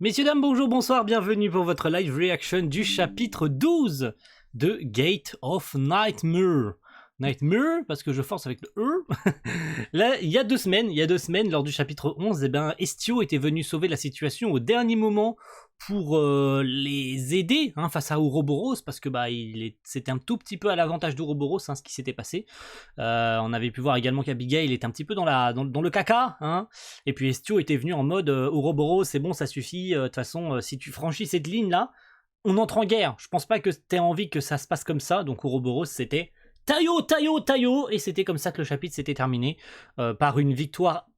Messieurs, dames, bonjour, bonsoir, bienvenue pour votre live reaction du chapitre 12 de Gate of Nightmare. Nightmare, parce que je force avec le E. Là, il y a deux semaines, lors du chapitre 11, Estio était venu sauver la situation au dernier moment pour les aider face à Ouroboros, parce que c'était un tout petit peu à l'avantage d'Ouroboros ce qui s'était passé. On avait pu voir également qu'Abigail était un petit peu dans le caca, et puis Estio était venu en mode Ouroboros, c'est bon, ça suffit, de toute façon, si tu franchis cette ligne-là, on entre en guerre. Je pense pas que t'aies envie que ça se passe comme ça, donc Ouroboros c'était Taillot, taillot, taillot, et c'était comme ça que le chapitre s'était terminé, par une victoire.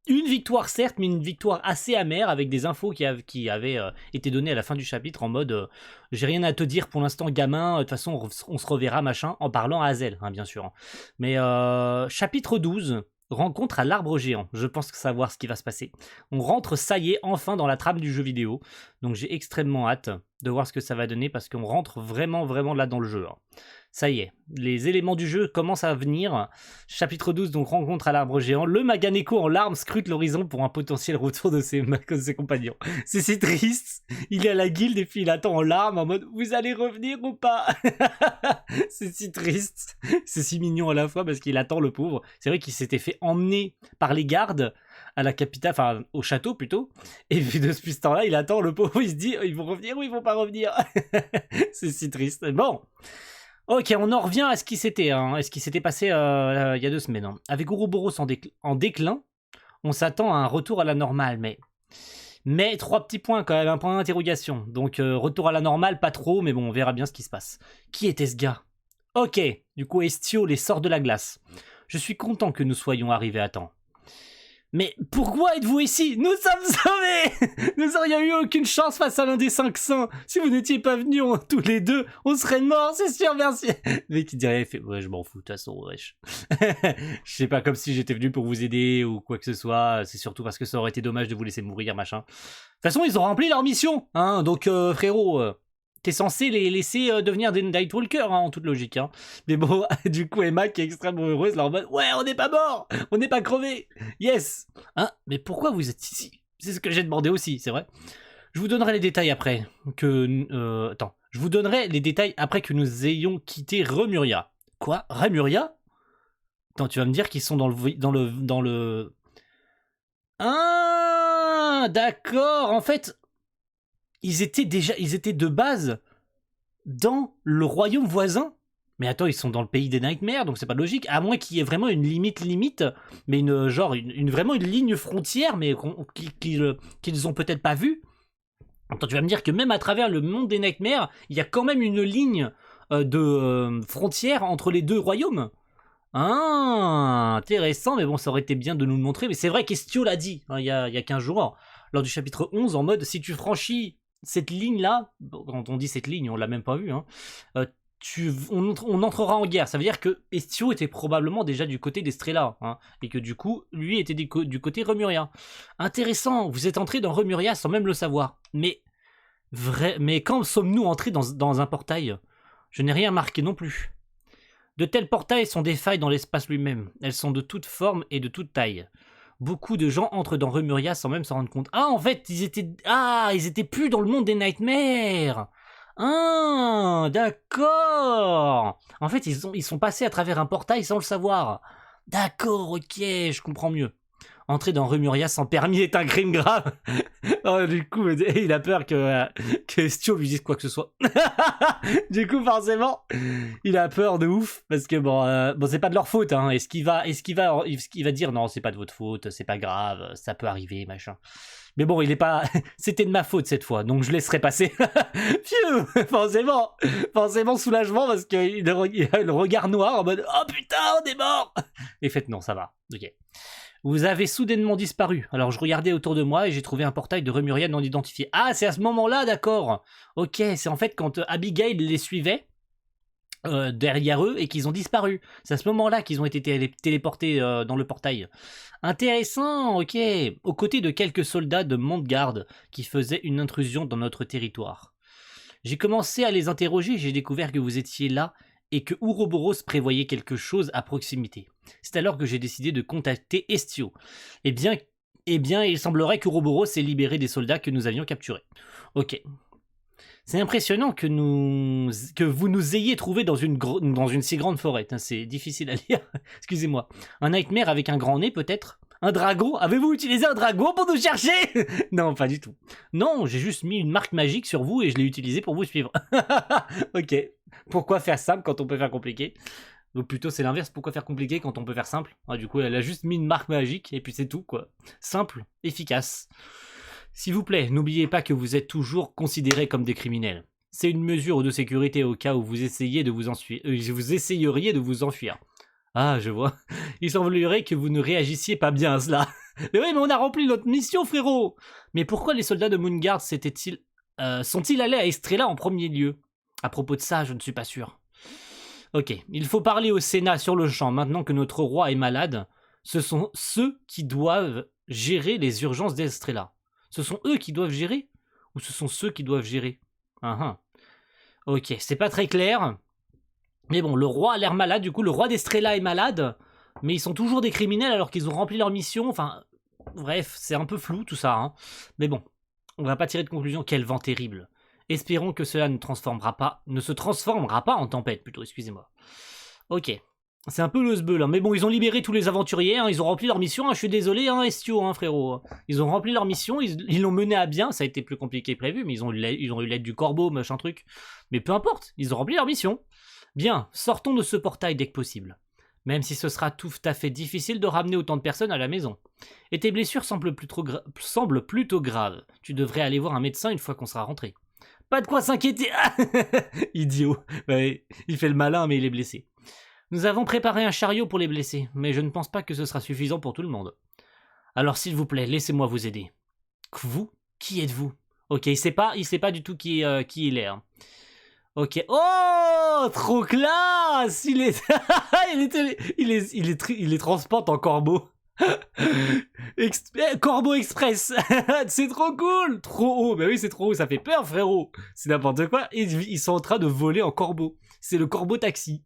Une victoire certes, mais une victoire assez amère avec des infos qui avaient été données à la fin du chapitre en mode j'ai rien à te dire pour l'instant gamin, de toute façon on se reverra machin, en parlant à Hazel, bien sûr. Mais chapitre 12, rencontre à l'arbre géant, je pense savoir ce qui va se passer. On rentre, ça y est, enfin dans la trame du jeu vidéo, donc j'ai extrêmement hâte de voir ce que ça va donner parce qu'on rentre vraiment là dans le jeu. Ça y est, les éléments du jeu commencent à venir. Chapitre 12, donc rencontre à l'arbre géant. Le Maganeko en larmes scrute l'horizon pour un potentiel retour de ses compagnons. C'est si triste. Il est à la guilde et puis il attend en larmes en mode « Vous allez revenir ou pas ?» C'est si triste. C'est si mignon à la fois parce qu'il attend le pauvre. C'est vrai qu'il s'était fait emmener par les gardes à la capitale, enfin au château plutôt. Et puis depuis ce temps-là, il attend le pauvre. Il se dit « Ils vont revenir ou ils vont pas revenir ?» C'est si triste. Bon. Ok, on en revient à ce qui s'était passé il y a 2 semaines. Avec Ouroboros en déclin, on s'attend à un retour à la normale, mais 3 petits points quand même, un point d'interrogation. Donc retour à la normale, pas trop, mais bon, on verra bien ce qui se passe. Qui était ce gars? Ok, du coup Estio les sort de la glace. Je suis content que nous soyons arrivés à temps. Mais pourquoi êtes-vous ici? Nous sommes sauvés! Nous n'aurions eu aucune chance face à l'un des 5 saints. Si vous n'étiez pas venus tous les deux, on serait morts, c'est sûr, merci. Le mec qui dirait, ouais, je m'en fous, de toute façon, wesh. Je sais pas, comme si j'étais venu pour vous aider ou quoi que ce soit. C'est surtout parce que ça aurait été dommage de vous laisser mourir, machin. De toute façon, ils ont rempli leur mission, donc frérot... T'es censé les laisser devenir des Nightwalkers, en toute logique. Mais bon, du coup, Emma qui est extrêmement heureuse, là en mode « Ouais, on n'est pas mort, on n'est pas crevé, yes !» Mais pourquoi vous êtes ici? C'est ce que j'ai demandé aussi, c'est vrai. Je vous donnerai les détails après que... je vous donnerai les détails après que nous ayons quitté Remuria. Quoi? Remuria? Attends, tu vas me dire qu'ils sont dans le... Ah, d'accord, en fait... Ils étaient de base dans le royaume voisin. Mais attends, ils sont dans le pays des Nightmares, donc c'est pas logique. À moins qu'il y ait vraiment une limite, mais vraiment une ligne frontière, mais qu'ils ont peut-être pas vue. Attends, tu vas me dire que même à travers le monde des Nightmares, il y a quand même une ligne de frontière entre les deux royaumes. Ah, intéressant, mais bon, ça aurait été bien de nous le montrer. Mais c'est vrai qu'Estio l'a dit, il y a 15 jours, lors du chapitre 11, en mode, si tu franchis cette ligne-là, quand on dit cette ligne, on l'a même pas vu, on entrera en guerre. Ça veut dire que Estio était probablement déjà du côté des Strela, et que du coup, lui était du côté Remuria. Intéressant, vous êtes entré dans Remuria sans même le savoir. Mais quand sommes-nous entrés dans un portail? Je n'ai rien marqué non plus. De tels portails sont des failles dans l'espace lui-même. Elles sont de toutes formes et de toutes tailles. Beaucoup de gens entrent dans Remuria sans même s'en rendre compte. Ah, en fait, ils étaient plus dans le monde des Nightmares. Ah, d'accord. En fait, ils sont passés à travers un portail sans le savoir. D'accord, ok, je comprends mieux. Entrer dans Remuria sans permis est un crime grave. Oh, du coup, il a peur que Estio lui dise quoi que ce soit. Du coup, forcément, il a peur de ouf parce que bon, c'est pas de leur faute. Est-ce qu'il va dire non, c'est pas de votre faute, c'est pas grave, ça peut arriver, machin. Mais bon, il est pas. C'était de ma faute cette fois, donc je laisserai passer. Phew, forcément soulagement parce qu'il a le regard noir en mode oh putain, on est mort. Et faites non, ça va. Ok. Vous avez soudainement disparu. Alors je regardais autour de moi et j'ai trouvé un portail de Remuria non identifié. Ah, c'est à ce moment-là, d'accord. Ok, c'est en fait quand Abigail les suivait derrière eux et qu'ils ont disparu. C'est à ce moment-là qu'ils ont été téléportés dans le portail. Intéressant, ok. Aux côtés de quelques soldats de Montgarde qui faisaient une intrusion dans notre territoire. J'ai commencé à les interroger et j'ai découvert que vous étiez là et que Ouroboros prévoyait quelque chose à proximité. C'est alors que j'ai décidé de contacter Estio. Eh bien, Eh bien, il semblerait qu'Ouroboros ait libéré des soldats que nous avions capturés. Ok. C'est impressionnant que vous nous ayez trouvés dans une si grande forêt. C'est difficile à lire. Excusez-moi. Un nightmare avec un grand nez, peut-être? Un dragon? Avez-vous utilisé un dragon pour nous chercher? Non, pas du tout. Non, j'ai juste mis une marque magique sur vous et je l'ai utilisé pour vous suivre. Ok. Pourquoi faire simple quand on peut faire compliqué? Ou plutôt c'est l'inverse, pourquoi faire compliqué quand on peut faire simple? Du coup, elle a juste mis une marque magique et puis c'est tout, quoi. Simple, efficace. S'il vous plaît, n'oubliez pas que vous êtes toujours considérés comme des criminels. C'est une mesure de sécurité au cas où vous essayeriez de vous enfuir. Ah, je vois. Il semblerait que vous ne réagissiez pas bien à cela. Mais oui, mais on a rempli notre mission, frérot. Mais pourquoi les soldats de Moonguard sont-ils allés à Estrella en premier lieu? À propos de ça, je ne suis pas sûr. Ok, il faut parler au Sénat sur le champ maintenant que notre roi est malade. Ce sont ceux qui doivent gérer les urgences d'Estrella. Ce sont eux qui doivent gérer? Ou ce sont ceux qui doivent gérer? Ok, c'est pas très clair. Mais bon, le roi a l'air malade, du coup le roi d'Estrella est malade. Mais ils sont toujours des criminels alors qu'ils ont rempli leur mission. Enfin, bref, c'est un peu flou tout ça. Hein. Mais bon, on va pas tirer de conclusion. Quel vent terrible. Espérons que cela ne se transformera pas en tempête, plutôt, excusez-moi. Ok. C'est un peu le sbeul, hein. Mais bon, ils ont libéré tous les aventuriers, hein. Ils ont rempli leur mission, hein. Je suis désolé, hein, Estio, hein, frérot. Ils ont rempli leur mission, ils l'ont mené à bien, ça a été plus compliqué que prévu, mais ils ont eu l'aide du corbeau, machin truc. Mais peu importe, ils ont rempli leur mission. Bien, sortons de ce portail dès que possible. Même si ce sera tout à fait difficile de ramener autant de personnes à la maison. Et tes blessures semblent plutôt graves. Tu devrais aller voir un médecin une fois qu'on sera rentré. Pas de quoi s'inquiéter. Idiot. Ouais, il fait le malin, mais il est blessé. Nous avons préparé un chariot pour les blessés, mais je ne pense pas que ce sera suffisant pour tout le monde. Alors s'il vous plaît, laissez-moi vous aider. Vous? Qui êtes-vous? Ok, il sait pas du tout qui il est. Hein. Ok. Oh, trop classe! Il est transporte en corbeau. Corbeau Express. C'est trop cool. Trop haut. Bah oui, c'est trop haut, ça fait peur, frérot. C'est n'importe quoi. Ils sont en train de voler en corbeau. C'est le corbeau taxi.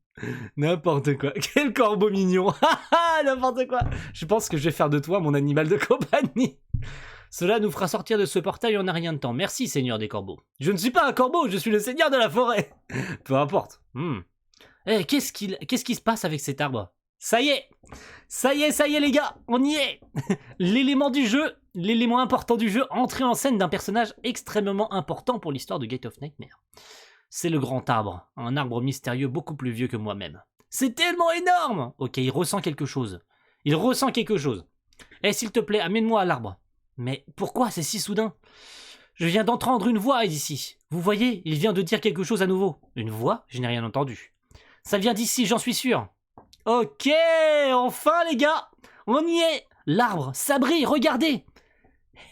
N'importe quoi. Quel corbeau mignon. N'importe quoi. Je pense que je vais faire de toi mon animal de compagnie. Cela nous fera sortir de ce portail en un rien de temps. Merci, seigneur des corbeaux. Je ne suis pas un corbeau, je suis le seigneur de la forêt. Peu importe. Eh, qu'est-ce qui se passe avec cet arbre? Ça y est, les gars, on y est. L'élément important du jeu, entrée en scène d'un personnage extrêmement important pour l'histoire de Gate of Nightmare. C'est le grand arbre, un arbre mystérieux beaucoup plus vieux que moi-même. C'est tellement énorme. Ok, il ressent quelque chose. Eh, s'il te plaît, amène-moi à l'arbre. Mais pourquoi c'est si soudain? Je viens d'entendre une voix d'ici. Vous voyez, il vient de dire quelque chose à nouveau. Une voix? Je n'ai rien entendu. Ça vient d'ici, j'en suis sûr. Ok, enfin les gars, on y est. L'arbre, ça brille, regardez.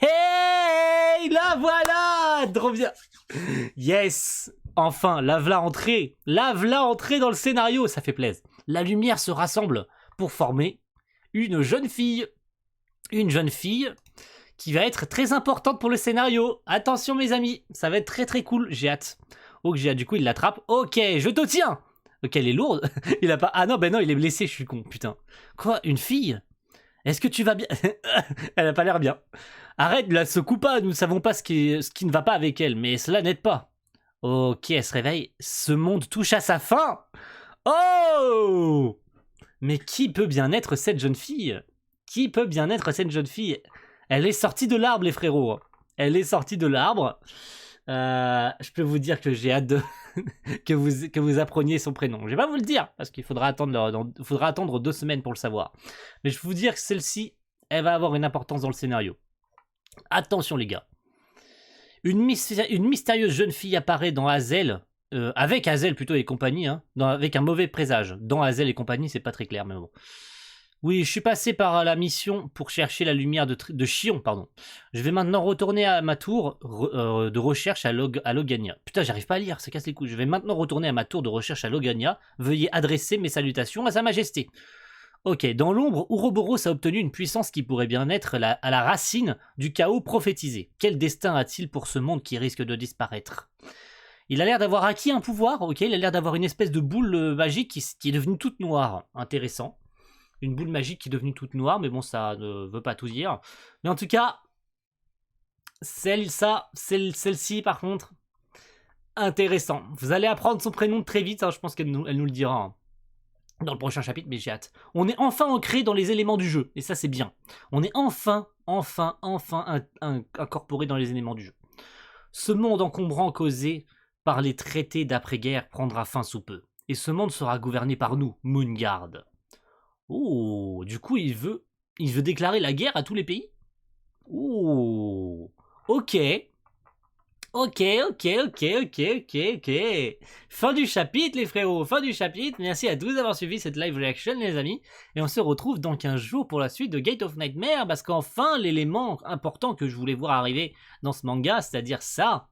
Hey, la voilà, trop bien. Yes, enfin, la v'là entrée dans le scénario, ça fait plaisir. La lumière se rassemble pour former une jeune fille qui va être très importante pour le scénario. Attention mes amis, ça va être très très cool, j'ai hâte. Du coup il l'attrape. Ok, je te tiens. Ok, elle est lourde. Il a pas. Ah non, ben non, il est blessé, je suis con, putain. Quoi, une fille? Est-ce que tu vas bien? Elle a pas l'air bien. Arrête, la secoue pas, nous ne savons pas ce qui ne va pas avec elle, mais cela n'aide pas. Ok, elle se réveille. Ce monde touche à sa fin. Oh! Mais qui peut bien être cette jeune fille? Elle est sortie de l'arbre, les frérots. Elle est sortie de l'arbre. Je peux vous dire que j'ai hâte que vous appreniez son prénom. Je vais pas vous le dire, parce qu'il faudra attendre 2 semaines pour le savoir. Mais je vais vous dire que celle-ci, elle va avoir une importance dans le scénario. Attention les gars. Une mystérieuse jeune fille apparaît dans Hazel, avec Hazel plutôt et compagnie, hein, avec un mauvais présage. Dans Hazel et compagnie, c'est pas très clair, mais bon. Oui, je suis passé par la mission pour chercher la lumière de Chion, pardon. Je vais maintenant retourner à ma tour de recherche à Logania. Putain, j'arrive pas à lire, ça casse les couilles. Je vais maintenant retourner à ma tour de recherche à Logania. Veuillez adresser mes salutations à sa majesté. Ok, dans l'ombre, Ouroboros a obtenu une puissance qui pourrait bien être à la racine du chaos prophétisé. Quel destin a-t-il pour ce monde qui risque de disparaître? Il a l'air d'avoir acquis un pouvoir, ok, il a l'air d'avoir une espèce de boule magique qui est devenue toute noire. Intéressant. une boule magique qui est devenue toute noire, mais bon, ça ne veut pas tout dire. Mais en tout cas, celle-ci, par contre, intéressant. Vous allez apprendre son prénom très vite, hein, je pense qu'elle nous le dira hein, dans le prochain chapitre, mais j'ai hâte. On est enfin ancré dans les éléments du jeu, et ça c'est bien. On est enfin incorporé dans les éléments du jeu. Ce monde encombrant causé par les traités d'après-guerre prendra fin sous peu. Et ce monde sera gouverné par nous, Moonguard. Oh, du coup il veut déclarer la guerre à tous les pays. Oh, ok. Ok. Fin du chapitre les frérots, fin du chapitre. Merci à tous d'avoir suivi cette live reaction les amis. Et on se retrouve dans 15 jours pour la suite de Gate of Nightmare. Parce qu'enfin l'élément important que je voulais voir arriver dans ce manga, c'est-à-dire ça.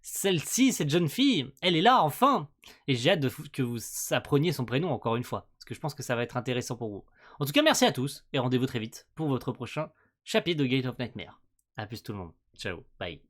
Celle-ci, cette jeune fille, elle est là enfin. Et j'ai hâte que vous appreniez son prénom encore une fois. Parce que je pense que ça va être intéressant pour vous. En tout cas merci à tous et rendez-vous très vite pour votre prochain chapitre de Gate of Nightmare. A plus tout le monde. Ciao, bye.